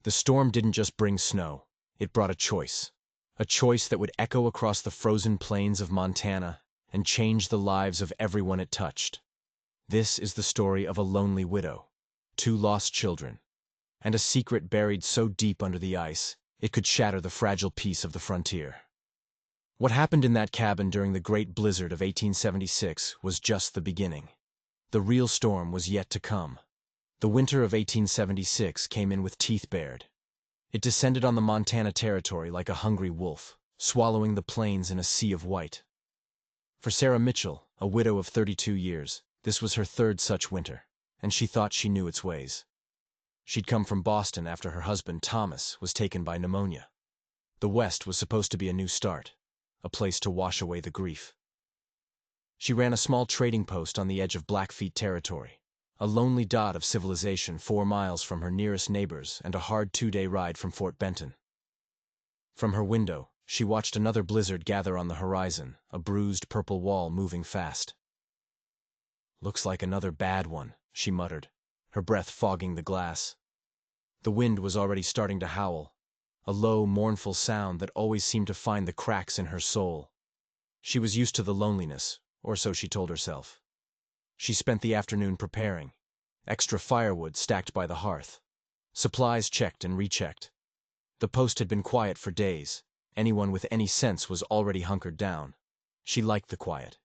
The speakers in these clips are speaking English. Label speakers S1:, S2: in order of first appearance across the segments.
S1: The storm didn't just bring snow, it brought a choice. A choice that would echo across the frozen plains of Montana and change the lives of everyone it touched. This is the story of a lonely widow, 2 lost children, and a secret buried so deep under the ice it could shatter the fragile peace of the frontier. What happened in that cabin during the Great Blizzard of 1876 was just the beginning. The real storm was yet to come. The winter of 1876 came in with teeth bared. It descended on the Montana Territory like a hungry wolf, swallowing the plains in a sea of white. For Sarah Mitchell, a widow of 32 years, this was her 3rd such winter, and she thought she knew its ways. She'd come from Boston after her husband, Thomas, was taken by pneumonia. The West was supposed to be a new start, a place to wash away the grief. She ran a small trading post on the edge of Blackfeet territory, a lonely dot of civilization 4 miles from her nearest neighbors and a hard 2-day ride from Fort Benton. From her window, she watched another blizzard gather on the horizon, a bruised purple wall moving fast. "Looks like another bad one," she muttered, her breath fogging the glass. The wind was already starting to howl, a low, mournful sound that always seemed to find the cracks in her soul. She was used to the loneliness, or so she told herself. She spent the afternoon preparing, extra firewood stacked by the hearth, supplies checked and rechecked. The post had been quiet for days. Anyone with any sense was already hunkered down. She liked the quiet.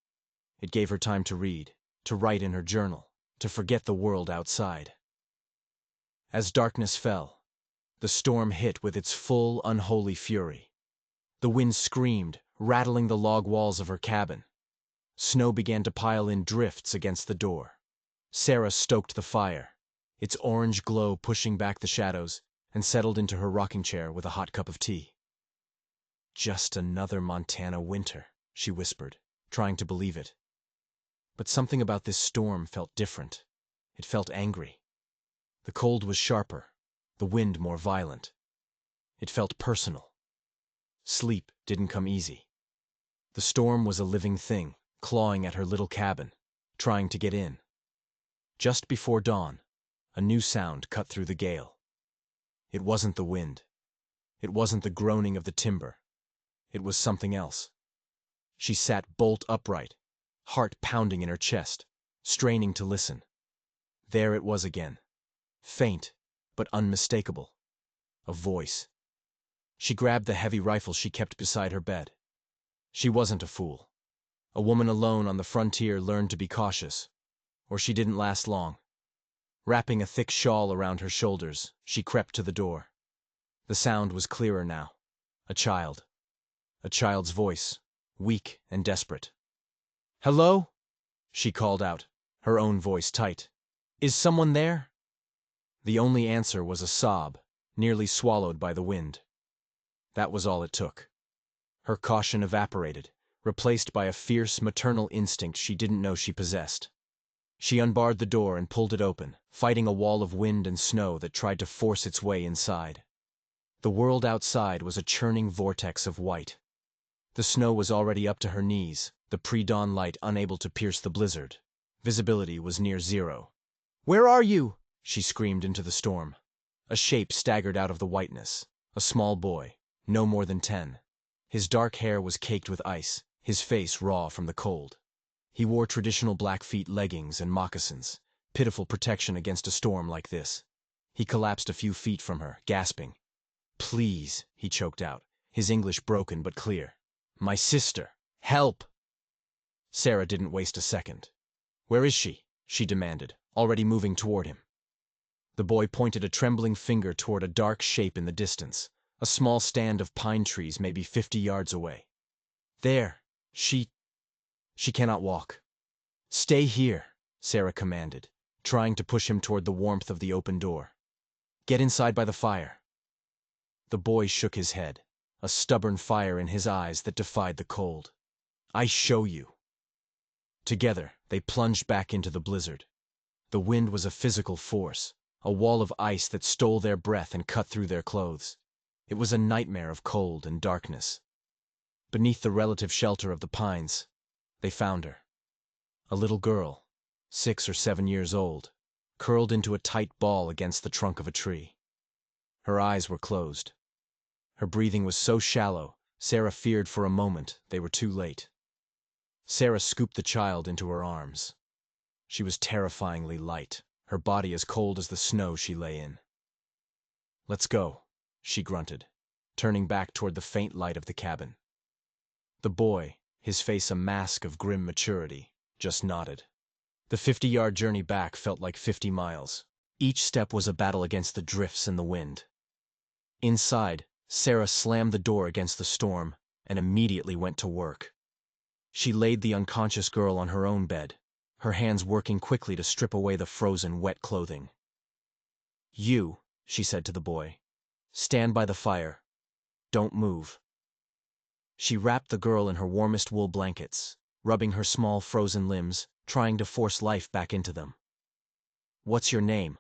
S1: It gave her time to read, to write in her journal, to forget the world outside. As darkness fell, the storm hit with its full, unholy fury. The wind screamed, rattling the log walls of her cabin. Snow began to pile in drifts against the door. Sarah stoked the fire, its orange glow pushing back the shadows, and settled into her rocking chair with a hot cup of tea. "Just another Montana winter," she whispered, trying to believe it. But something about this storm felt different. It felt angry. The cold was sharper, the wind more violent. It felt personal. Sleep didn't come easy. The storm was a living thing, clawing at her little cabin, trying to get in. Just before dawn, a new sound cut through the gale. It wasn't the wind. It wasn't the groaning of the timber. It was something else. She sat bolt upright, heart pounding in her chest, straining to listen. There it was again, faint but unmistakable. A voice. She grabbed the heavy rifle she kept beside her bed. She wasn't a fool. A woman alone on the frontier learned to be cautious, or she didn't last long. Wrapping a thick shawl around her shoulders, she crept to the door. The sound was clearer now. A child. A child's voice, weak and desperate. "Hello?" she called out, her own voice tight. "Is someone there?" The only answer was a sob, nearly swallowed by the wind. That was all it took. Her caution evaporated, replaced by a fierce maternal instinct she didn't know she possessed. She unbarred the door and pulled it open, fighting a wall of wind and snow that tried to force its way inside. The world outside was a churning vortex of white. The snow was already up to her knees, the pre-dawn light unable to pierce the blizzard. Visibility was near zero. "Where are you?" she screamed into the storm. A shape staggered out of the whiteness, a small boy, no more than 10. His dark hair was caked with ice, his face raw from the cold. He wore traditional Blackfeet leggings and moccasins, pitiful protection against a storm like this. He collapsed a few feet from her, gasping. "Please," he choked out, his English broken but clear. "My sister! Help!" Sarah didn't waste a second. "Where is she?" she demanded, already moving toward him. The boy pointed a trembling finger toward a dark shape in the distance, a small stand of pine trees maybe 50 yards away. "There. She cannot walk." "Stay here," Sarah commanded, trying to push him toward the warmth of the open door. "Get inside by the fire." The boy shook his head, a stubborn fire in his eyes that defied the cold. "I show you." Together, they plunged back into the blizzard. The wind was a physical force, a wall of ice that stole their breath and cut through their clothes. It was a nightmare of cold and darkness. Beneath the relative shelter of the pines, they found her. A little girl, 6 or 7 years old, curled into a tight ball against the trunk of a tree. Her eyes were closed. Her breathing was so shallow, Sarah feared for a moment they were too late. Sarah scooped the child into her arms. She was terrifyingly light, her body as cold as the snow she lay in. "Let's go," she grunted, turning back toward the faint light of the cabin. The boy, his face a mask of grim maturity, just nodded. The 50-yard journey back felt like 50 miles. Each step was a battle against the drifts and the wind. Inside, Sarah slammed the door against the storm and immediately went to work. She laid the unconscious girl on her own bed, her hands working quickly to strip away the frozen, wet clothing. "You," she said to the boy, "stand by the fire. Don't move." She wrapped the girl in her warmest wool blankets, rubbing her small frozen limbs, trying to force life back into them. "What's your name?"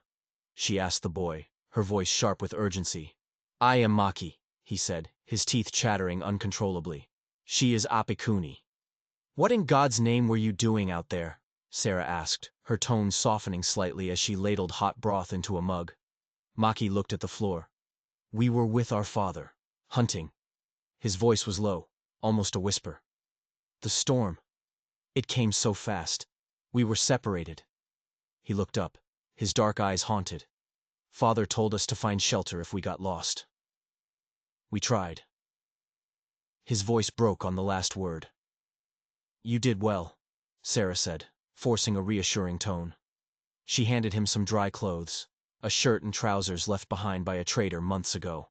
S1: she asked the boy, her voice sharp with urgency. "I am Maki," he said, his teeth chattering uncontrollably. "She is Apikuni." "What in God's name were you doing out there?" Sarah asked, her tone softening slightly as she ladled hot broth into a mug. Maki looked at the floor. "We were with our father, hunting." His voice was low, almost a whisper. "The storm. It came so fast. We were separated." He looked up, his dark eyes haunted. "Father told us to find shelter if we got lost. We tried." His voice broke on the last word. "You did well," Sarah said, forcing a reassuring tone. She handed him some dry clothes, a shirt and trousers left behind by a trader months ago.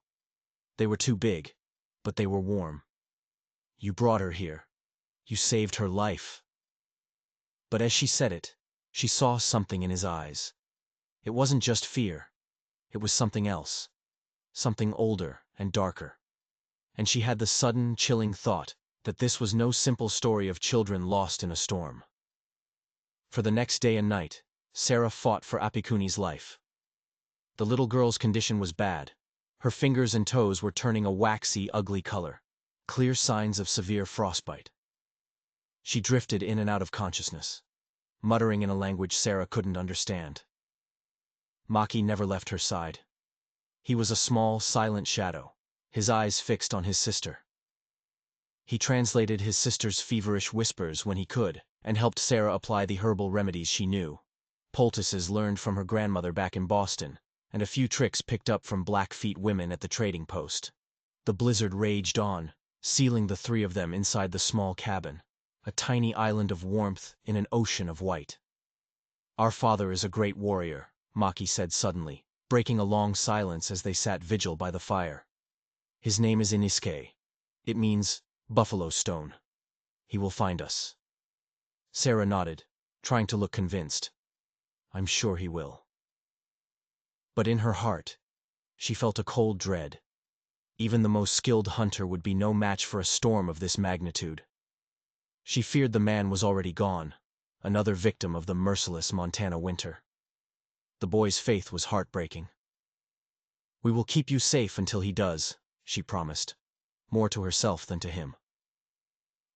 S1: They were too big, but they were warm. "You brought her here. You saved her life." But as she said it, she saw something in his eyes. It wasn't just fear. It was something else. Something older and darker. And she had the sudden, chilling thought that this was no simple story of children lost in a storm. For the next day and night, Sarah fought for Apikuni's life. The little girl's condition was bad. Her fingers and toes were turning a waxy, ugly color, clear signs of severe frostbite. She drifted in and out of consciousness, muttering in a language Sarah couldn't understand. Maki never left her side. He was a small, silent shadow, his eyes fixed on his sister. He translated his sister's feverish whispers when he could, and helped Sarah apply the herbal remedies she knew, poultices learned from her grandmother back in Boston, and a few tricks picked up from Blackfeet women at the trading post. The blizzard raged on, sealing the three of them inside the small cabin, a tiny island of warmth in an ocean of white. "Our father is a great warrior," Maki said suddenly, breaking a long silence as they sat vigil by the fire. "His name is Iniske. It means buffalo stone. He will find us." Sarah nodded, trying to look convinced. "I'm sure he will." But in her heart, she felt a cold dread. Even the most skilled hunter would be no match for a storm of this magnitude. She feared the man was already gone, another victim of the merciless Montana winter. The boy's faith was heartbreaking. "We will keep you safe until he does," she promised, more to herself than to him.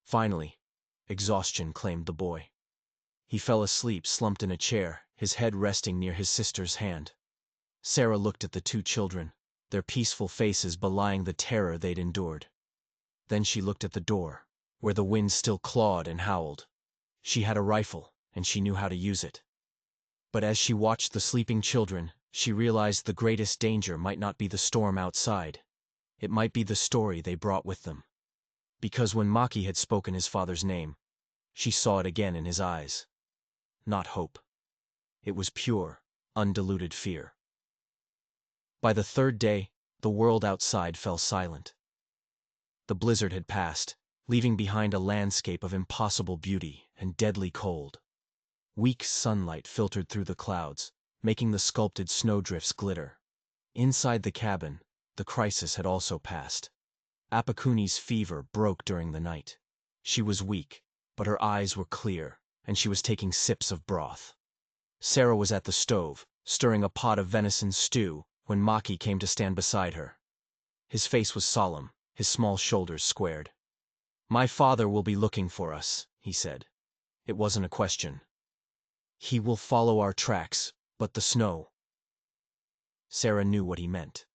S1: Finally, exhaustion claimed the boy. He fell asleep slumped in a chair, his head resting near his sister's hand. Sarah looked at the two children, their peaceful faces belying the terror they'd endured. Then she looked at the door, where the wind still clawed and howled. She had a rifle, and she knew how to use it. But as she watched the sleeping children, she realized the greatest danger might not be the storm outside. It might be the story they brought with them. Because when Maki had spoken his father's name, she saw it again in his eyes. Not hope. It was pure, undiluted fear. By the third day, the world outside fell silent. The blizzard had passed, leaving behind a landscape of impossible beauty and deadly cold. Weak sunlight filtered through the clouds, making the sculpted snowdrifts glitter. Inside the cabin, the crisis had also passed. Apikuni's fever broke during the night. She was weak, but her eyes were clear, and she was taking sips of broth. Sarah was at the stove, stirring a pot of venison stew, when Maki came to stand beside her. His face was solemn, his small shoulders squared. "My father will be looking for us," he said. It wasn't a question. "He will follow our tracks, but the snow." Sarah knew what he meant.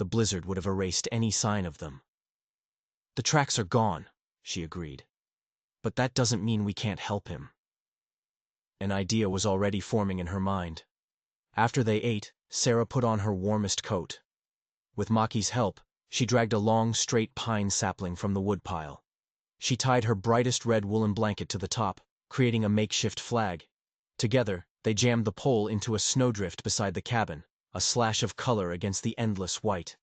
S1: the blizzard would have erased any sign of them. "The tracks are gone," she agreed. "But that doesn't mean we can't help him." An idea was already forming in her mind. After they ate, Sarah put on her warmest coat. With Maki's help, she dragged a long, straight pine sapling from the woodpile. She tied her brightest red woolen blanket to the top, creating a makeshift flag. Together, they jammed the pole into a snowdrift beside the cabin, a slash of color against the endless white.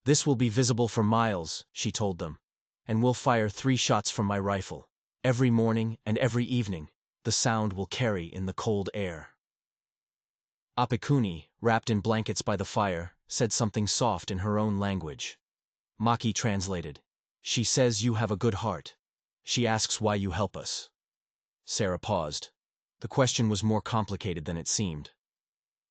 S1: "This will be visible for miles," she told them, "and we'll fire 3 shots from my rifle. Every morning and every evening, the sound will carry in the cold air." Apikuni, wrapped in blankets by the fire, said something soft in her own language. Maki translated. "She says you have a good heart. She asks why you help us." Sarah paused. The question was more complicated than it seemed.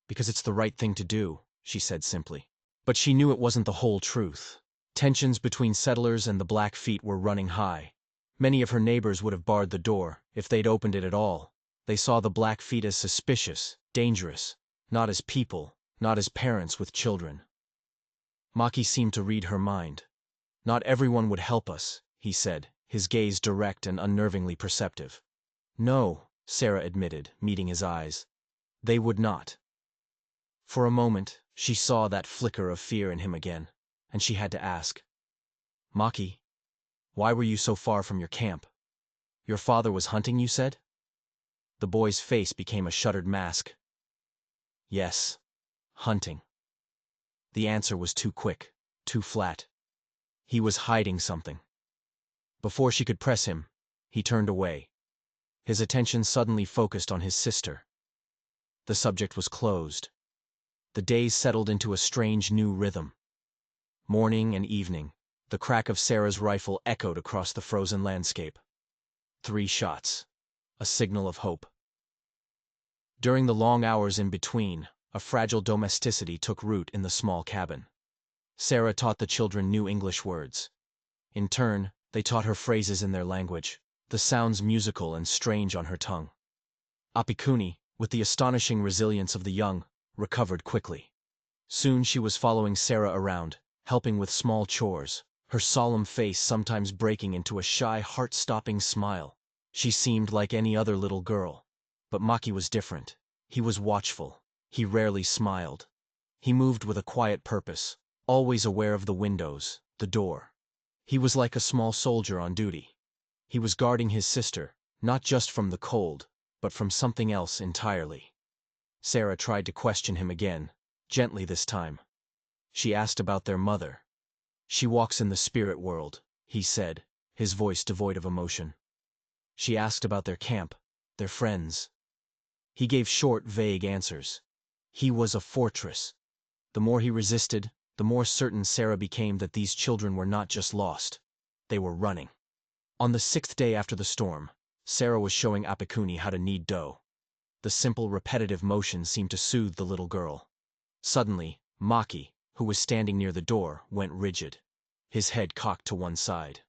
S1: "Because it's the right thing to do," she said simply. But she knew it wasn't the whole truth. Tensions between settlers and the Blackfeet were running high. Many of her neighbors would have barred the door, if they'd opened it at all. They saw the Blackfeet as suspicious, dangerous, not as people, not as parents with children. Maki seemed to read her mind. "Not everyone would help us," he said, his gaze direct and unnervingly perceptive. "No," Sarah admitted, meeting his eyes. "They would not." For a moment, she saw that flicker of fear in him again, and she had to ask, "Maki, why were you so far from your camp? Your father was hunting, you said?" The boy's face became a shuttered mask. "Yes, hunting." The answer was too quick, too flat. He was hiding something. Before she could press him, he turned away. His attention suddenly focused on his sister. The subject was closed. The days settled into a strange new rhythm. Morning and evening, the crack of Sarah's rifle echoed across the frozen landscape. 3 shots. A signal of hope. During the long hours in between, a fragile domesticity took root in the small cabin. Sarah taught the children new English words. In turn, they taught her phrases in their language, the sounds musical and strange on her tongue. Apikuni, with the astonishing resilience of the young, recovered quickly. Soon she was following Sarah around, helping with small chores, her solemn face sometimes breaking into a shy, heart-stopping smile. She seemed like any other little girl. But Maki was different. He was watchful. He rarely smiled. He moved with a quiet purpose, always aware of the windows, the door. He was like a small soldier on duty. He was guarding his sister, not just from the cold, but from something else entirely. Sarah tried to question him again, gently this time. She asked about their mother. "She walks in the spirit world," he said, his voice devoid of emotion. She asked about their camp, their friends. He gave short, vague answers. He was a fortress. The more he resisted, the more certain Sarah became that these children were not just lost. They were running. On the 6th day after the storm, Sarah was showing Apikuni how to knead dough. The simple, repetitive motion seemed to soothe the little girl. Suddenly, Maki, who was standing near the door, went rigid. His head cocked to one side.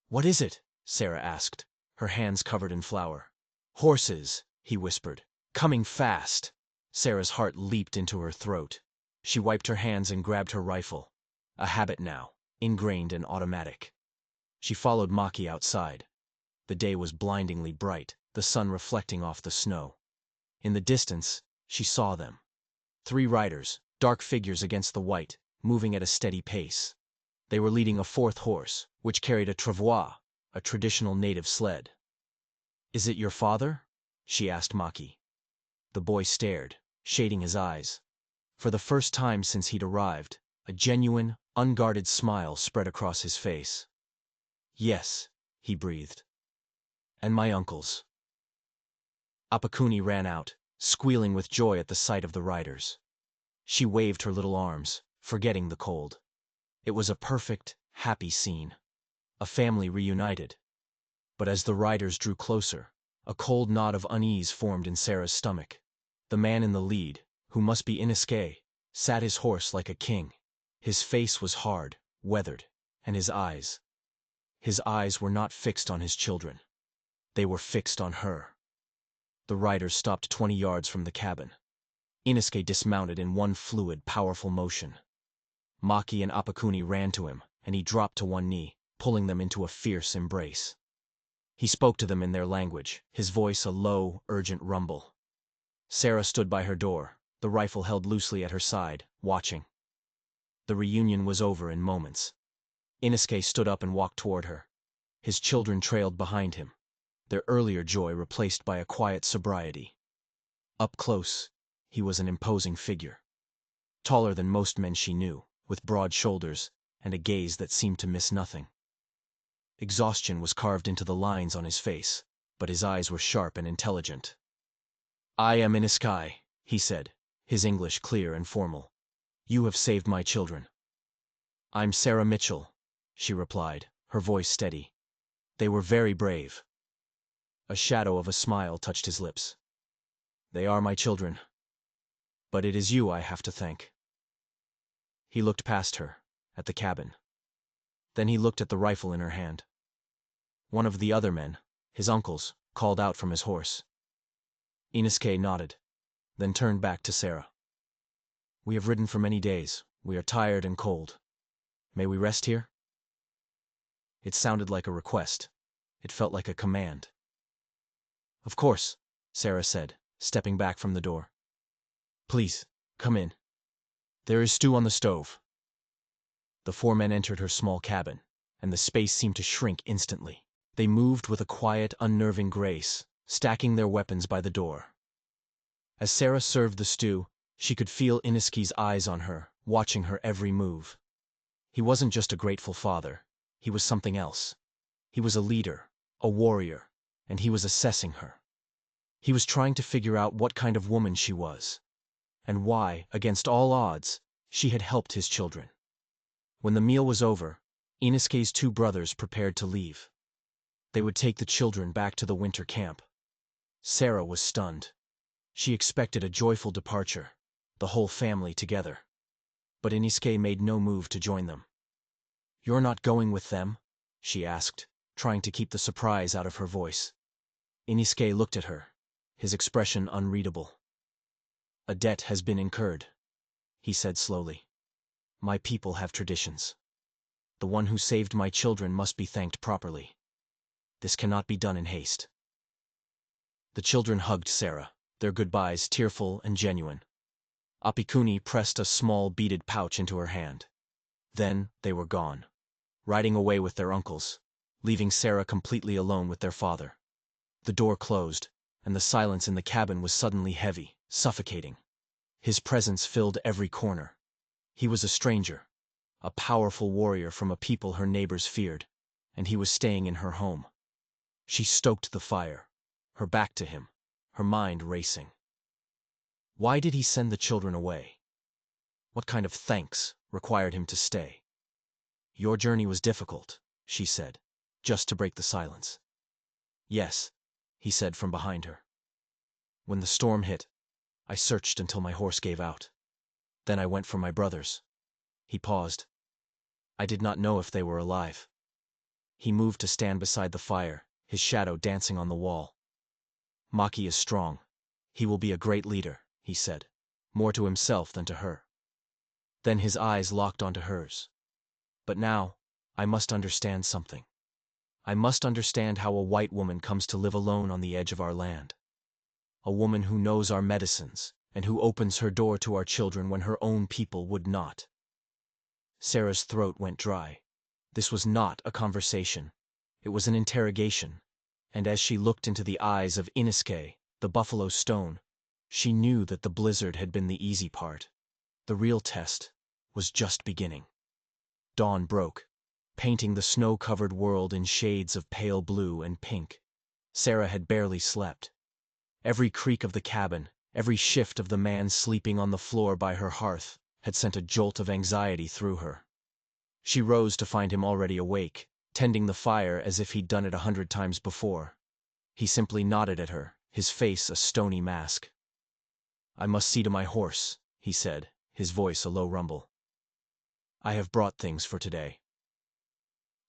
S1: "What is it?" Sarah asked, her hands covered in flour. "Horses," he whispered. "Coming fast." Sarah's heart leaped into her throat. She wiped her hands and grabbed her rifle. A habit now, ingrained and automatic. She followed Maki outside. The day was blindingly bright, the sun reflecting off the snow. In the distance, she saw them. 3 riders, dark figures against the white, moving at a steady pace. They were leading a 4th horse, which carried a travois, a traditional native sled. "Is it your father?" she asked Maki. The boy stared, shading his eyes. For the first time since he'd arrived, a genuine, unguarded smile spread across his face. "Yes," he breathed. "And my uncle's." Apikuni ran out, squealing with joy at the sight of the riders. She waved her little arms, forgetting the cold. It was a perfect, happy scene. A family reunited. But as the riders drew closer, a cold knot of unease formed in Sarah's stomach. The man in the lead, who must be Iniske, sat his horse like a king. His face was hard, weathered, and his eyes were not fixed on his children. They were fixed on her. The riders stopped 20 yards from the cabin. Iniske dismounted in one fluid, powerful motion. Maki and Apakuni ran to him, and he dropped to one knee, pulling them into a fierce embrace. He spoke to them in their language, his voice a low, urgent rumble. Sarah stood by her door, the rifle held loosely at her side, watching. The reunion was over in moments. Inosuke stood up and walked toward her. His children trailed behind him, their earlier joy replaced by a quiet sobriety. Up close, he was an imposing figure. Taller than most men she knew, with broad shoulders and a gaze that seemed to miss nothing. Exhaustion was carved into the lines on his face, but his eyes were sharp and intelligent. "I am Inosuke," he said, his English clear and formal. "You have saved my children." "I'm Sarah Mitchell," she replied, her voice steady. "They were very brave." A shadow of a smile touched his lips. "They are my children. But it is you I have to thank." He looked past her, at the cabin. Then he looked at the rifle in her hand. One of the other men, his uncles, called out from his horse. Inosuke nodded, then turned back to Sarah. "We have ridden for many days. We are tired and cold. May we rest here?" It sounded like a request. It felt like a command. "Of course," Sarah said, stepping back from the door. "Please, come in. There is stew on the stove." The four men entered her small cabin, and the space seemed to shrink instantly. They moved with a quiet, unnerving grace, stacking their weapons by the door. As Sarah served the stew, she could feel Inosuke's eyes on her, watching her every move. He wasn't just a grateful father. He was something else. He was a leader, a warrior, and he was assessing her. He was trying to figure out what kind of woman she was, and why, against all odds, she had helped his children. When the meal was over, Inosuke's two brothers prepared to leave. They would take the children back to the winter camp. Sarah was stunned. She expected a joyful departure, the whole family together. But Inosuke made no move to join them. "You're not going with them?" she asked, trying to keep the surprise out of her voice. Inosuke looked at her, his expression unreadable. "A debt has been incurred," he said slowly. "My people have traditions. The one who saved my children must be thanked properly. This cannot be done in haste." The children hugged Sarah, their goodbyes tearful and genuine. Apikuni pressed a small beaded pouch into her hand. Then they were gone, riding away with their uncles, leaving Sarah completely alone with their father. The door closed, and the silence in the cabin was suddenly heavy, suffocating. His presence filled every corner. He was a stranger, a powerful warrior from a people her neighbors feared, and he was staying in her home. She stoked the fire, her back to him, her mind racing. Why did he send the children away? What kind of thanks required him to stay? "Your journey was difficult," she said, just to break the silence. "Yes," he said from behind her. "When the storm hit, I searched until my horse gave out. Then I went for my brothers." He paused. "I did not know if they were alive." He moved to stand beside the fire, his shadow dancing on the wall. "Maki is strong. He will be a great leader," he said, more to himself than to her. Then his eyes locked onto hers. "But now, I must understand something. I must understand how a white woman comes to live alone on the edge of our land. A woman who knows our medicines, and who opens her door to our children when her own people would not." Sarah's throat went dry. This was not a conversation. It was an interrogation, and as she looked into the eyes of Inosuke, the buffalo stone, she knew that the blizzard had been the easy part. The real test was just beginning. Dawn broke, painting the snow-covered world in shades of pale blue and pink. Sarah had barely slept. Every creak of the cabin, every shift of the man sleeping on the floor by her hearth, had sent a jolt of anxiety through her. She rose to find him already awake, tending the fire as if he'd done it 100 times before. He simply nodded at her, his face a stony mask. "I must see to my horse," he said, his voice a low rumble. "I have brought things for today."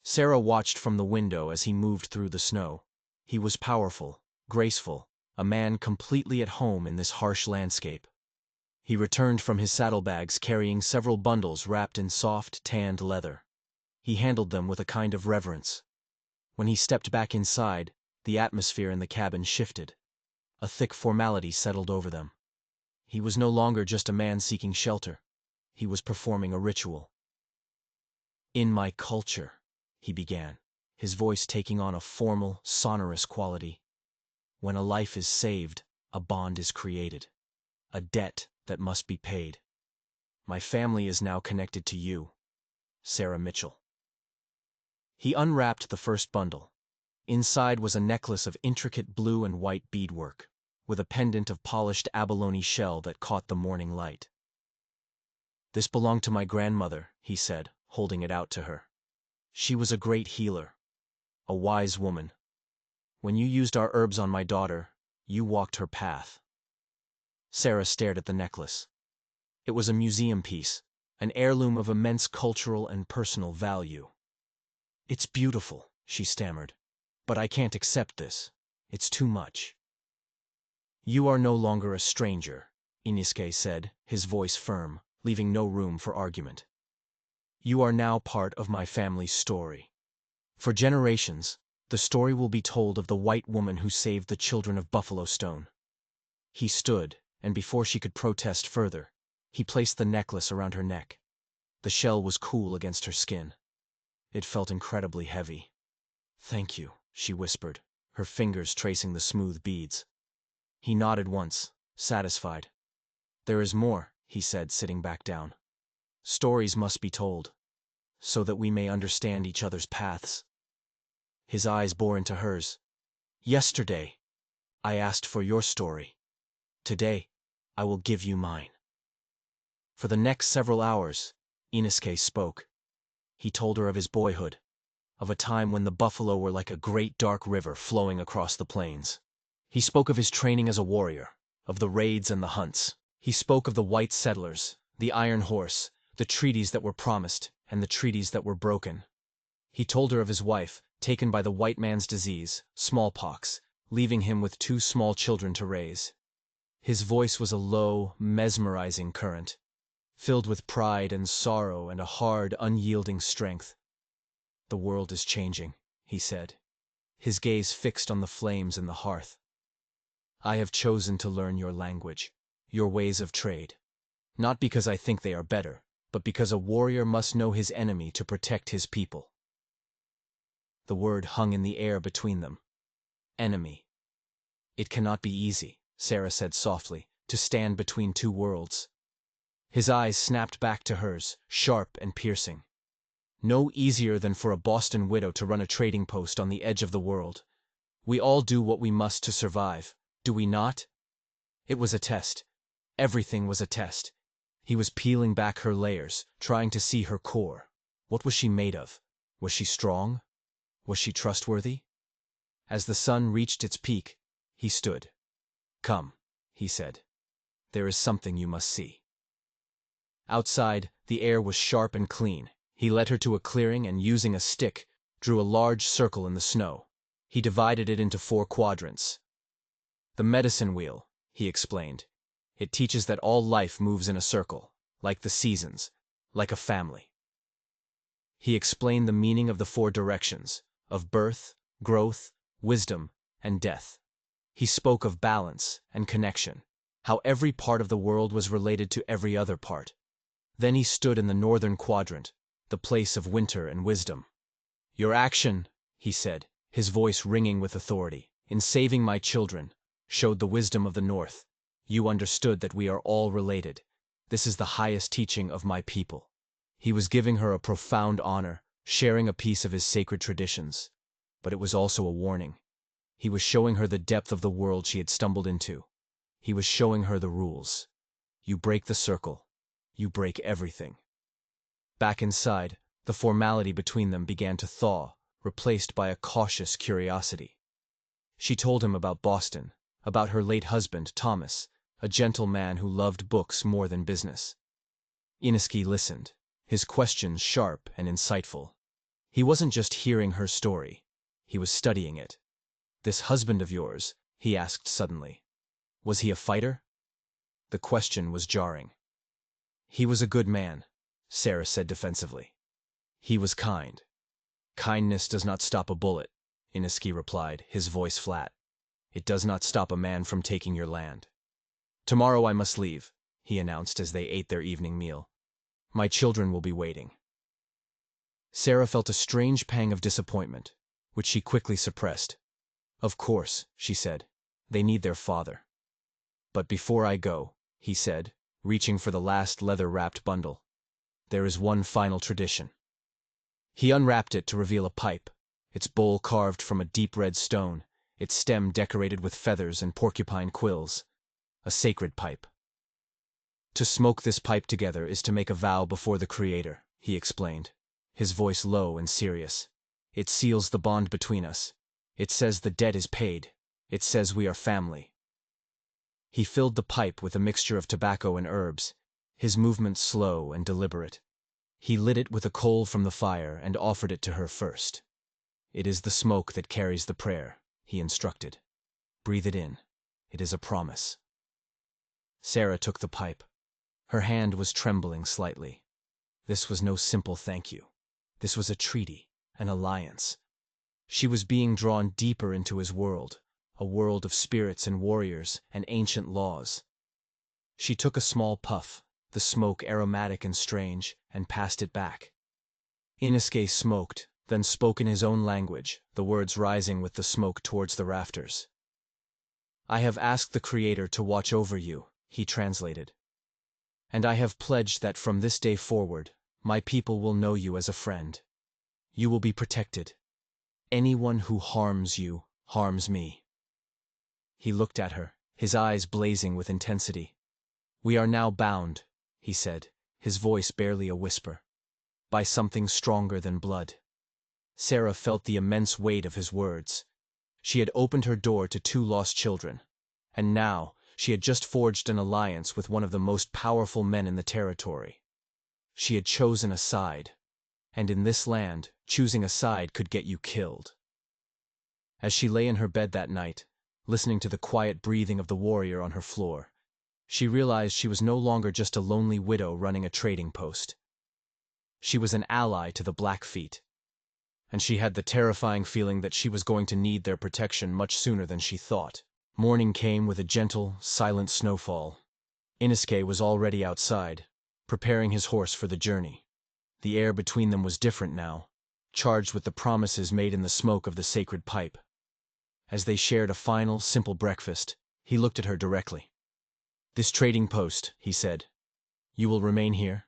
S1: Sarah watched from the window as he moved through the snow. He was powerful, graceful, a man completely at home in this harsh landscape. He returned from his saddlebags carrying several bundles wrapped in soft, tanned leather. He handled them with a kind of reverence. When he stepped back inside, the atmosphere in the cabin shifted. A thick formality settled over them. He was no longer just a man seeking shelter. He was performing a ritual. "In my culture," he began, his voice taking on a formal, sonorous quality. "When a life is saved, a bond is created. A debt that must be paid. My family is now connected to you, Sarah Mitchell." He unwrapped the first bundle. Inside was a necklace of intricate blue and white beadwork, with a pendant of polished abalone shell that caught the morning light. "This belonged to my grandmother," he said, holding it out to her. "She was a great healer, a wise woman. When you used our herbs on my daughter, you walked her path." Sarah stared at the necklace. It was a museum piece, an heirloom of immense cultural and personal value. "It's beautiful," she stammered, "but I can't accept this. It's too much." "You are no longer a stranger," Iniske said, his voice firm, leaving no room for argument. "You are now part of my family's story. For generations, the story will be told of the white woman who saved the children of Buffalo Stone." He stood, and before she could protest further, he placed the necklace around her neck. The shell was cool against her skin. It felt incredibly heavy. "Thank you," she whispered, her fingers tracing the smooth beads. He nodded once, satisfied. "There is more," he said, sitting back down. "Stories must be told, so that we may understand each other's paths." His eyes bore into hers. "Yesterday, I asked for your story. Today, I will give you mine." For the next several hours, Iniske spoke. He told her of his boyhood, of a time when the buffalo were like a great dark river flowing across the plains. He spoke of his training as a warrior, of the raids and the hunts. He spoke of the white settlers, the iron horse, the treaties that were promised, and the treaties that were broken. He told her of his wife, taken by the white man's disease, smallpox, leaving him with 2 small children to raise. His voice was a low, mesmerizing current, filled with pride and sorrow and a hard, unyielding strength. "The world is changing," he said, his gaze fixed on the flames in the hearth. "I have chosen to learn your language, your ways of trade. Not because I think they are better, but because a warrior must know his enemy to protect his people." The word hung in the air between them. Enemy. "It cannot be easy," Sarah said softly, "to stand between 2 worlds." His eyes snapped back to hers, sharp and piercing. "No easier than for a Boston widow to run a trading post on the edge of the world. We all do what we must to survive, do we not?" It was a test. Everything was a test. He was peeling back her layers, trying to see her core. What was she made of? Was she strong? Was she trustworthy? As the sun reached its peak, he stood. "Come," he said. "There is something you must see." Outside, the air was sharp and clean. He led her to a clearing and, using a stick, drew a large circle in the snow. He divided it into 4 quadrants. "The medicine wheel," he explained. "It teaches that all life moves in a circle, like the seasons, like a family." He explained the meaning of the 4 directions, of birth, growth, wisdom, and death. He spoke of balance and connection, how every part of the world was related to every other part. Then he stood in the northern quadrant, the place of winter and wisdom. "Your action," he said, his voice ringing with authority, "in saving my children, showed the wisdom of the north. You understood that we are all related. This is the highest teaching of my people." He was giving her a profound honor, sharing a piece of his sacred traditions. But it was also a warning. He was showing her the depth of the world she had stumbled into. He was showing her the rules. You break the circle, you break everything. Back inside, the formality between them began to thaw, replaced by a cautious curiosity. She told him about Boston, about her late husband, Thomas, a gentle man who loved books more than business. Iniske listened, his questions sharp and insightful. He wasn't just hearing her story, he was studying it. "This husband of yours," he asked suddenly, "was he a fighter?" The question was jarring. "He was a good man," Sarah said defensively. "He was kind." "Kindness does not stop a bullet," Iniski replied, his voice flat. "It does not stop a man from taking your land." "Tomorrow I must leave," he announced as they ate their evening meal. "My children will be waiting." Sarah felt a strange pang of disappointment, which she quickly suppressed. "Of course," she said, "they need their father." "But before I go," he said, reaching for the last leather-wrapped bundle, "there is one final tradition." He unwrapped it to reveal a pipe, its bowl carved from a deep red stone, its stem decorated with feathers and porcupine quills. A sacred pipe. "To smoke this pipe together is to make a vow before the Creator," he explained, his voice low and serious. "It seals the bond between us. It says the debt is paid. It says we are family." He filled the pipe with a mixture of tobacco and herbs, his movements slow and deliberate. He lit it with a coal from the fire and offered it to her first. "It is the smoke that carries the prayer," he instructed. "Breathe it in. It is a promise." Sarah took the pipe. Her hand was trembling slightly. This was no simple thank you. This was a treaty, an alliance. She was being drawn deeper into his world, a world of spirits and warriors and ancient laws. She took a small puff, the smoke aromatic and strange, and passed it back. Iniske smoked, then spoke in his own language, the words rising with the smoke towards the rafters. "I have asked the Creator to watch over you," he translated. "And I have pledged that from this day forward, my people will know you as a friend. You will be protected. Anyone who harms you harms me." He looked at her, his eyes blazing with intensity. "We are now bound," he said, his voice barely a whisper, "by something stronger than blood." Sarah felt the immense weight of his words. She had opened her door to two lost children, and now she had just forged an alliance with one of the most powerful men in the territory. She had chosen a side, and in this land, choosing a side could get you killed. As she lay in her bed that night, listening to the quiet breathing of the warrior on her floor, she realized she was no longer just a lonely widow running a trading post. She was an ally to the Blackfeet, and she had the terrifying feeling that she was going to need their protection much sooner than she thought. Morning came with a gentle, silent snowfall. Iniske was already outside, preparing his horse for the journey. The air between them was different now, charged with the promises made in the smoke of the sacred pipe. As they shared a final, simple breakfast, he looked at her directly. "This trading post," he said. "You will remain here?"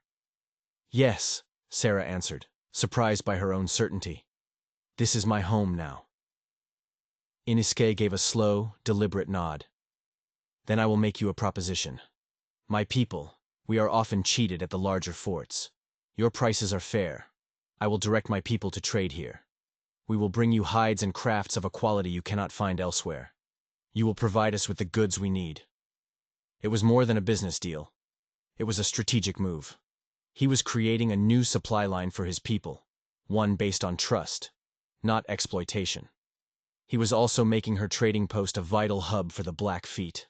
S1: "Yes," Sarah answered, surprised by her own certainty. "This is my home now." Iniske gave a slow, deliberate nod. "Then I will make you a proposition. My people, we are often cheated at the larger forts. Your prices are fair. I will direct my people to trade here. We will bring you hides and crafts of a quality you cannot find elsewhere. You will provide us with the goods we need." It was more than a business deal. It was a strategic move. He was creating a new supply line for his people, one based on trust, not exploitation. He was also making her trading post a vital hub for the Blackfeet.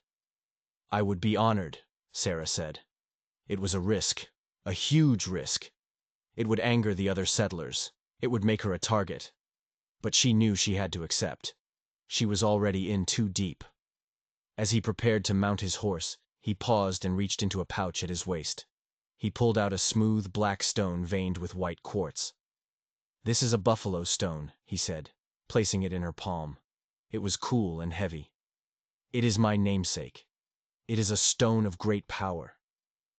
S1: "I would be honored," Sarah said. It was a risk, a huge risk. It would anger the other settlers. It would make her a target. But she knew she had to accept. She was already in too deep. As he prepared to mount his horse, he paused and reached into a pouch at his waist. He pulled out a smooth black stone veined with white quartz. "This is a buffalo stone," he said, placing it in her palm. It was cool and heavy. "It is my namesake. It is a stone of great power.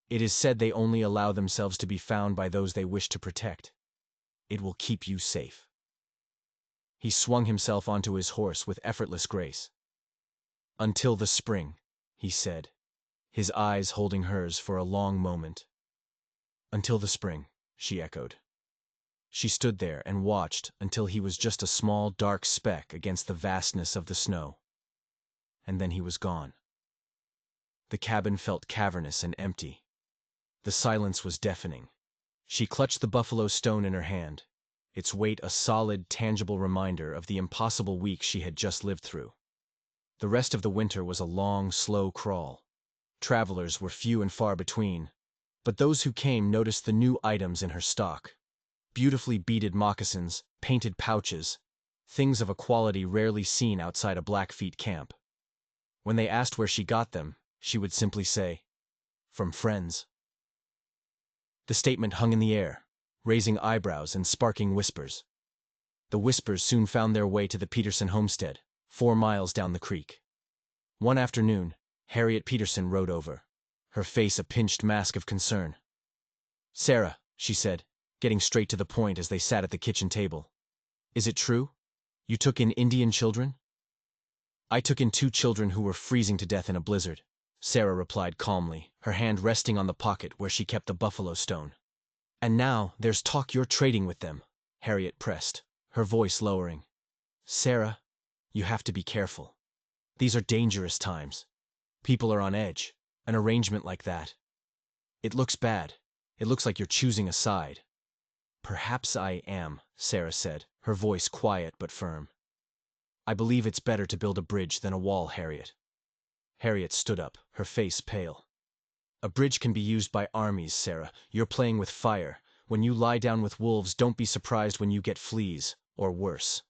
S1: It is said they only allow themselves to be found by those they wish to protect. It will keep you safe." He swung himself onto his horse with effortless grace. "Until the spring," he said, his eyes holding hers for a long moment. "Until the spring," she echoed. She stood there and watched until he was just a small dark speck against the vastness of the snow. And then he was gone. The cabin felt cavernous and empty. The silence was deafening. She clutched the buffalo stone in her hand, its weight a solid, tangible reminder of the impossible week she had just lived through. The rest of the winter was a long, slow crawl. Travelers were few and far between, but those who came noticed the new items in her stock. Beautifully beaded moccasins, painted pouches, things of a quality rarely seen outside a Blackfeet camp. When they asked where she got them, she would simply say, "From friends." The statement hung in the air, raising eyebrows and sparking whispers. The whispers soon found their way to the Peterson homestead, 4 miles down the creek. One afternoon, Harriet Peterson rode over, her face a pinched mask of concern. "Sarah," she said, getting straight to the point as they sat at the kitchen table. "Is it true? You took in Indian children?" "I took in 2 children who were freezing to death in a blizzard," Sarah replied calmly, her hand resting on the pocket where she kept the buffalo stone. "And now there's talk you're trading with them," Harriet pressed, her voice lowering. "Sarah, you have to be careful. These are dangerous times. People are on edge. An arrangement like that. It looks bad. It looks like you're choosing a side." "Perhaps I am," Sarah said, her voice quiet but firm. "I believe it's better to build a bridge than a wall, Harriet." Harriet stood up, her face pale. "A bridge can be used by armies, Sarah. You're playing with fire. When you lie down with wolves, don't be surprised when you get fleas, or worse."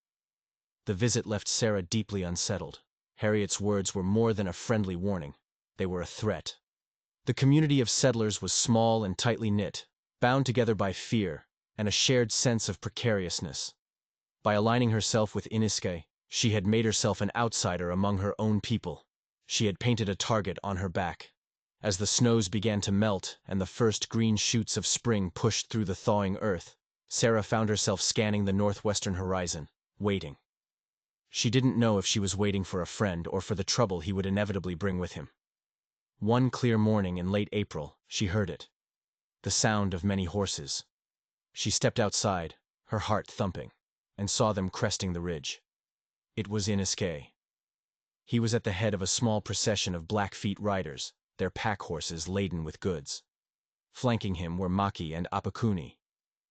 S1: The visit left Sarah deeply unsettled. Harriet's words were more than a friendly warning. They were a threat. The community of settlers was small and tightly knit, bound together by fear and a shared sense of precariousness. By aligning herself with Iniske, she had made herself an outsider among her own people. She had painted a target on her back. As the snows began to melt and the first green shoots of spring pushed through the thawing earth, Sarah found herself scanning the northwestern horizon, waiting. She didn't know if she was waiting for a friend or for the trouble he would inevitably bring with him. One clear morning in late April, she heard it. The sound of many horses. She stepped outside, her heart thumping, and saw them cresting the ridge. It was Iniske. He was at the head of a small procession of Blackfeet riders, their pack horses laden with goods. Flanking him were Maki and Apakuni.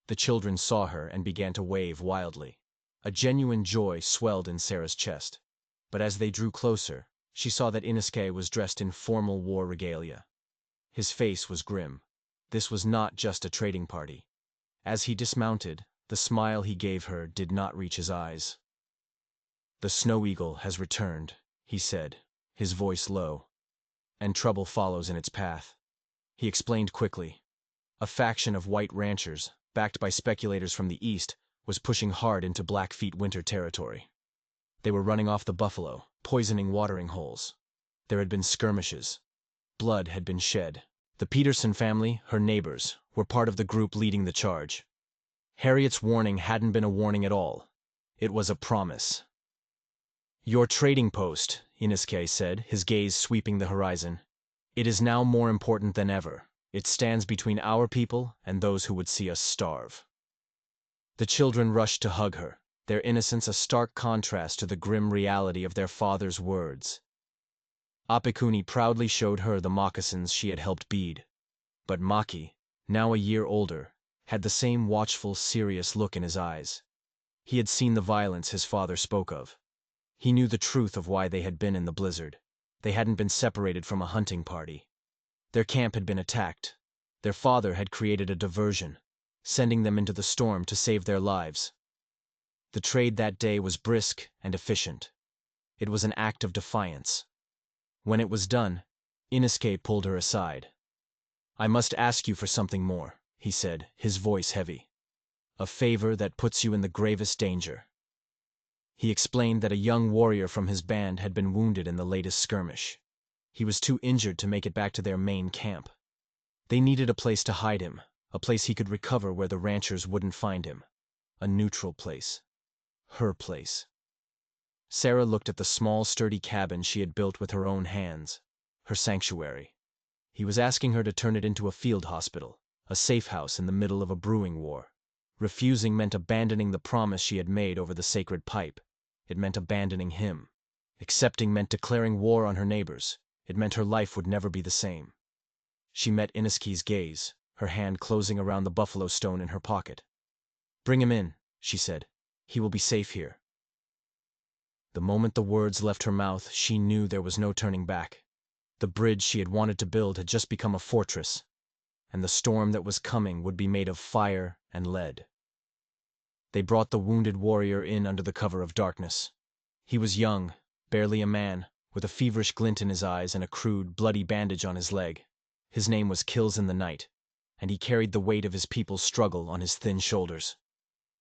S1: The children saw her and began to wave wildly. A genuine joy swelled in Sarah's chest. But as they drew closer, she saw that Iniske was dressed in formal war regalia. His face was grim. This was not just a trading party. As he dismounted, the smile he gave her did not reach his eyes. "The Snow Eagle has returned," he said, his voice low, "and trouble follows in its path." He explained quickly. A faction of white ranchers, backed by speculators from the east, was pushing hard into Blackfeet winter territory. They were running off the buffalo, poisoning watering holes. There had been skirmishes. Blood had been shed. The Peterson family, her neighbors, were part of the group leading the charge. Harriet's warning hadn't been a warning at all. It was a promise. "Your trading post," Iniske said, his gaze sweeping the horizon. "It is now more important than ever. It stands between our people and those who would see us starve." The children rushed to hug her, their innocence a stark contrast to the grim reality of their father's words. Apekuni proudly showed her the moccasins she had helped bead. But Maki, now a year older, had the same watchful, serious look in his eyes. He had seen the violence his father spoke of. He knew the truth of why they had been in the blizzard. They hadn't been separated from a hunting party. Their camp had been attacked. Their father had created a diversion, sending them into the storm to save their lives. The trade that day was brisk and efficient. It was an act of defiance. When it was done, Iniske pulled her aside. "I must ask you for something more," he said, his voice heavy. "A favor that puts you in the gravest danger." He explained that a young warrior from his band had been wounded in the latest skirmish. He was too injured to make it back to their main camp. They needed a place to hide him, a place he could recover where the ranchers wouldn't find him. A neutral place. Her place. Sarah looked at the small, sturdy cabin she had built with her own hands. Her sanctuary. He was asking her to turn it into a field hospital, a safe house in the middle of a brewing war. Refusing meant abandoning the promise she had made over the sacred pipe. It meant abandoning him. Accepting meant declaring war on her neighbors. It meant her life would never be the same. She met Iniske's gaze, her hand closing around the buffalo stone in her pocket. "Bring him in," she said. "He will be safe here." The moment the words left her mouth, she knew there was no turning back. The bridge she had wanted to build had just become a fortress, and the storm that was coming would be made of fire and lead. They brought the wounded warrior in under the cover of darkness. He was young, barely a man, with a feverish glint in his eyes and a crude, bloody bandage on his leg. His name was Kills in the Night, and he carried the weight of his people's struggle on his thin shoulders.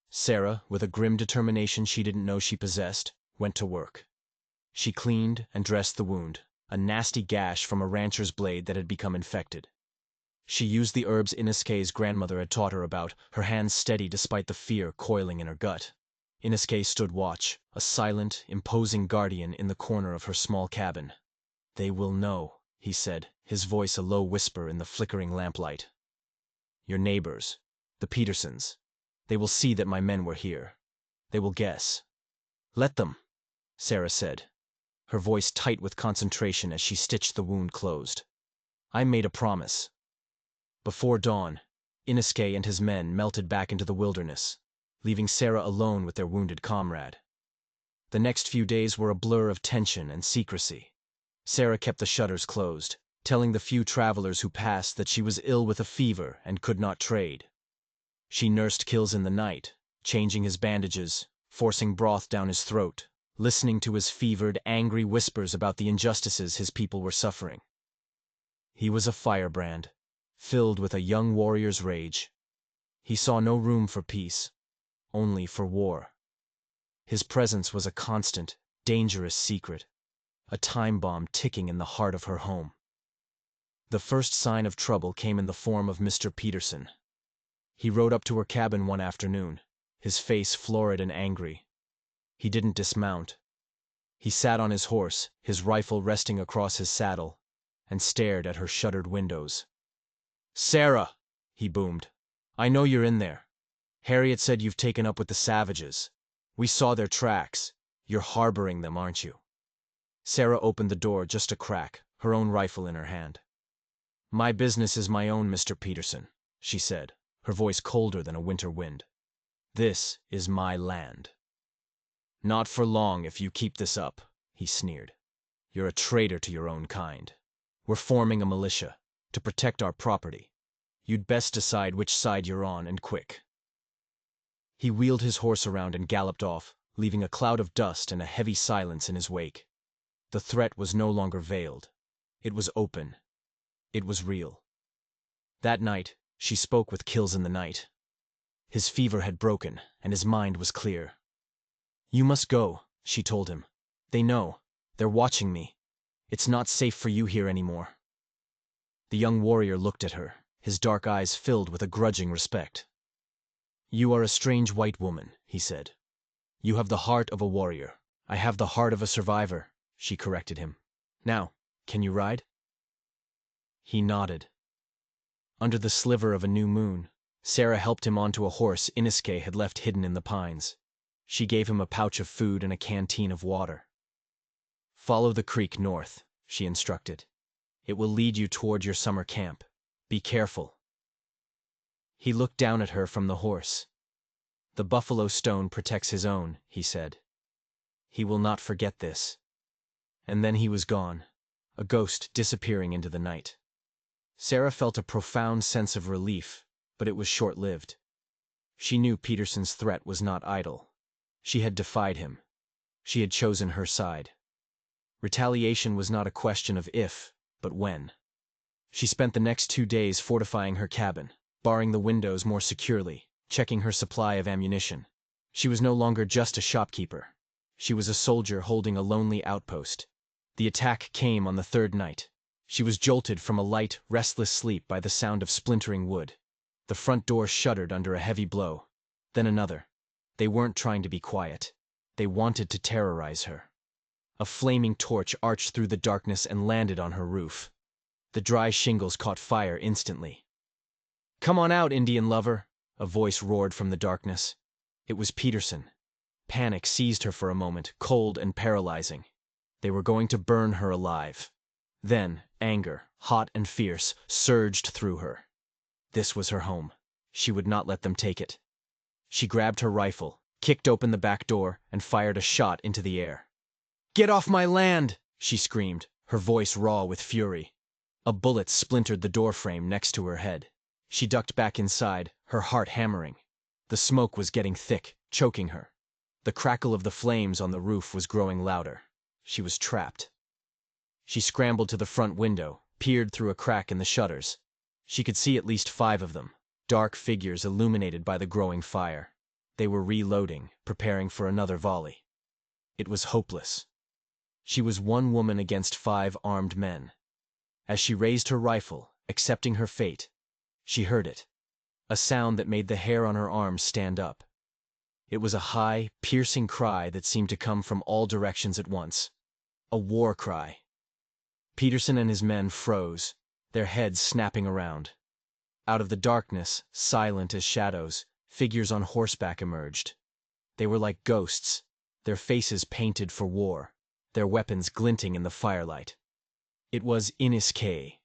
S1: Sarah, with a grim determination she didn't know she possessed, went to work. She cleaned and dressed the wound, a nasty gash from a rancher's blade that had become infected. She used the herbs Ineske's grandmother had taught her about, her hands steady despite the fear coiling in her gut. Ineske stood watch, a silent, imposing guardian in the corner of her small cabin. "They will know," he said, his voice a low whisper in the flickering lamplight. "Your neighbors, the Petersons. They will see that my men were here. They will guess." "Let them," Sarah said, her voice tight with concentration as she stitched the wound closed. "I made a promise." Before dawn, Ineske and his men melted back into the wilderness, leaving Sarah alone with their wounded comrade. The next few days were a blur of tension and secrecy. Sarah kept the shutters closed, telling the few travelers who passed that she was ill with a fever and could not trade. She nursed Kills in the Night, changing his bandages, forcing broth down his throat, listening to his fevered, angry whispers about the injustices his people were suffering. He was a firebrand, filled with a young warrior's rage. He saw no room for peace, only for war. His presence was a constant, dangerous secret, a time bomb ticking in the heart of her home. The first sign of trouble came in the form of Mr. Peterson. He rode up to her cabin one afternoon, his face florid and angry. He didn't dismount. He sat on his horse, his rifle resting across his saddle, and stared at her shuttered windows. "Sarah," he boomed, "I know you're in there. Harriet said you've taken up with the savages. We saw their tracks. You're harboring them, aren't you?" Sarah opened the door just a crack, her own rifle in her hand. "My business is my own, Mr. Peterson," she said, her voice colder than a winter wind. "This is my land." "Not for long if you keep this up," he sneered. "You're a traitor to your own kind. We're forming a militia, to protect our property. You'd best decide which side you're on, and quick." He wheeled his horse around and galloped off, leaving a cloud of dust and a heavy silence in his wake. The threat was no longer veiled. It was open. It was real. That night, she spoke with Kills in the Night. His fever had broken, and his mind was clear. "You must go," she told him. "They know. They're watching me. It's not safe for you here anymore." The young warrior looked at her, his dark eyes filled with a grudging respect. "You are a strange white woman," he said. "You have the heart of a warrior. I have the heart of a survivor," she corrected him. "Now, can you ride?" He nodded. Under the sliver of a new moon, Sarah helped him onto a horse Ineske had left hidden in the pines. She gave him a pouch of food and a canteen of water. "Follow the creek north," she instructed. "It will lead you toward your summer camp. Be careful." He looked down at her from the horse. "The buffalo stone protects his own," he said. "He will not forget this." And then he was gone, a ghost disappearing into the night. Sarah felt a profound sense of relief, but it was short-lived. She knew Peterson's threat was not idle. She had defied him. She had chosen her side. Retaliation was not a question of if, but when. She spent the next 2 days fortifying her cabin, barring the windows more securely, checking her supply of ammunition. She was no longer just a shopkeeper. She was a soldier holding a lonely outpost. The attack came on the third night. She was jolted from a light, restless sleep by the sound of splintering wood. The front door shuddered under a heavy blow. Then another. They weren't trying to be quiet. They wanted to terrorize her. A flaming torch arched through the darkness and landed on her roof. The dry shingles caught fire instantly. "Come on out, Indian lover!" a voice roared from the darkness. It was Peterson. Panic seized her for a moment, cold and paralyzing. They were going to burn her alive. Then, anger, hot and fierce, surged through her. This was her home. She would not let them take it. She grabbed her rifle, kicked open the back door, and fired a shot into the air. "Get off my land!" she screamed, her voice raw with fury. A bullet splintered the doorframe next to her head. She ducked back inside, her heart hammering. The smoke was getting thick, choking her. The crackle of the flames on the roof was growing louder. She was trapped. She scrambled to the front window, peered through a crack in the shutters. She could see at least 5 of them, dark figures illuminated by the growing fire. They were reloading, preparing for another volley. It was hopeless. She was one woman against 5 armed men. As she raised her rifle, accepting her fate, she heard it, a sound that made the hair on her arms stand up. It was a high, piercing cry that seemed to come from all directions at once. A war cry. Peterson and his men froze, their heads snapping around. Out of the darkness, silent as shadows, figures on horseback emerged. They were like ghosts, their faces painted for war, their weapons glinting in the firelight. It was Innis Kay.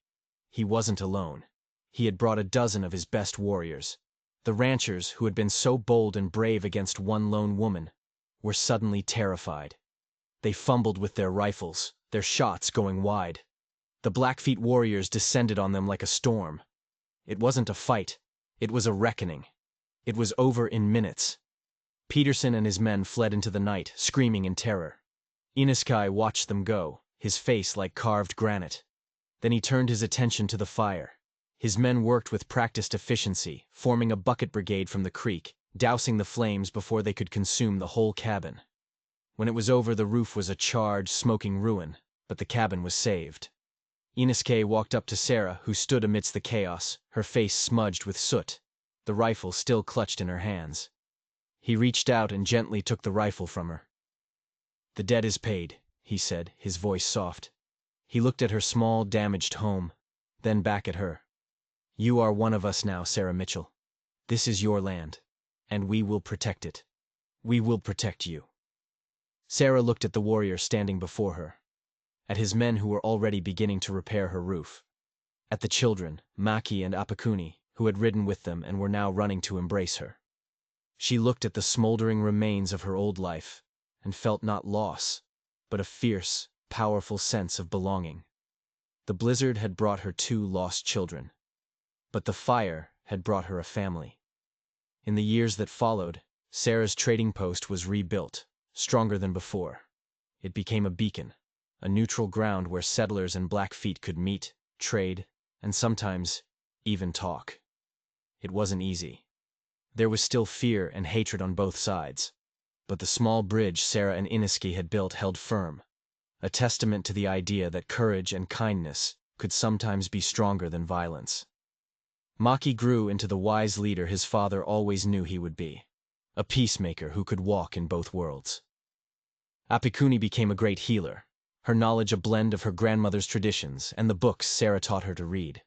S1: He wasn't alone. He had brought a dozen of his best warriors. The ranchers, who had been so bold and brave against one lone woman, were suddenly terrified. They fumbled with their rifles, their shots going wide. The Blackfeet warriors descended on them like a storm. It wasn't a fight, it was a reckoning. It was over in minutes. Peterson and his men fled into the night, screaming in terror. Innis Kay watched them go, his face like carved granite. Then he turned his attention to the fire. His men worked with practiced efficiency, forming a bucket brigade from the creek, dousing the flames before they could consume the whole cabin. When it was over, the roof was a charred, smoking ruin, but the cabin was saved. Innis Kay walked up to Sarah, who stood amidst the chaos, her face smudged with soot, the rifle still clutched in her hands. He reached out and gently took the rifle from her. "The debt is paid," he said, his voice soft. He looked at her small, damaged home, then back at her. "You are one of us now, Sarah Mitchell. This is your land, and we will protect it. We will protect you." Sarah looked at the warrior standing before her, at his men who were already beginning to repair her roof, at the children, Maki and Apakuni, who had ridden with them and were now running to embrace her. She looked at the smoldering remains of her old life, and felt not loss, but a fierce, powerful sense of belonging. The blizzard had brought her 2 lost children, but the fire had brought her a family. In the years that followed, Sarah's trading post was rebuilt, stronger than before. It became a beacon, a neutral ground where settlers and Blackfeet could meet, trade, and sometimes even talk. It wasn't easy. There was still fear and hatred on both sides, but the small bridge Sarah and Innis Kay had built held firm, a testament to the idea that courage and kindness could sometimes be stronger than violence. Maki grew into the wise leader his father always knew he would be, a peacemaker who could walk in both worlds. Apikuni became a great healer, her knowledge a blend of her grandmother's traditions and the books Sarah taught her to read.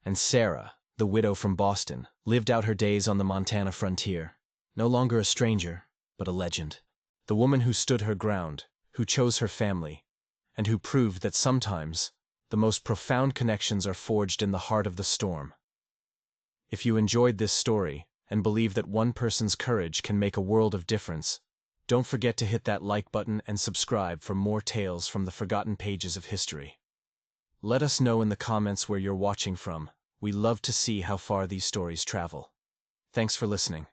S1: And Sarah, the widow from Boston, lived out her days on the Montana frontier, no longer a stranger, but a legend. The woman who stood her ground, who chose her family, and who proved that sometimes the most profound connections are forged in the heart of the storm. If you enjoyed this story and believe that one person's courage can make a world of difference, don't forget to hit that like button and subscribe for more tales from the forgotten pages of history. Let us know in the comments where you're watching from. We love to see how far these stories travel. Thanks for listening.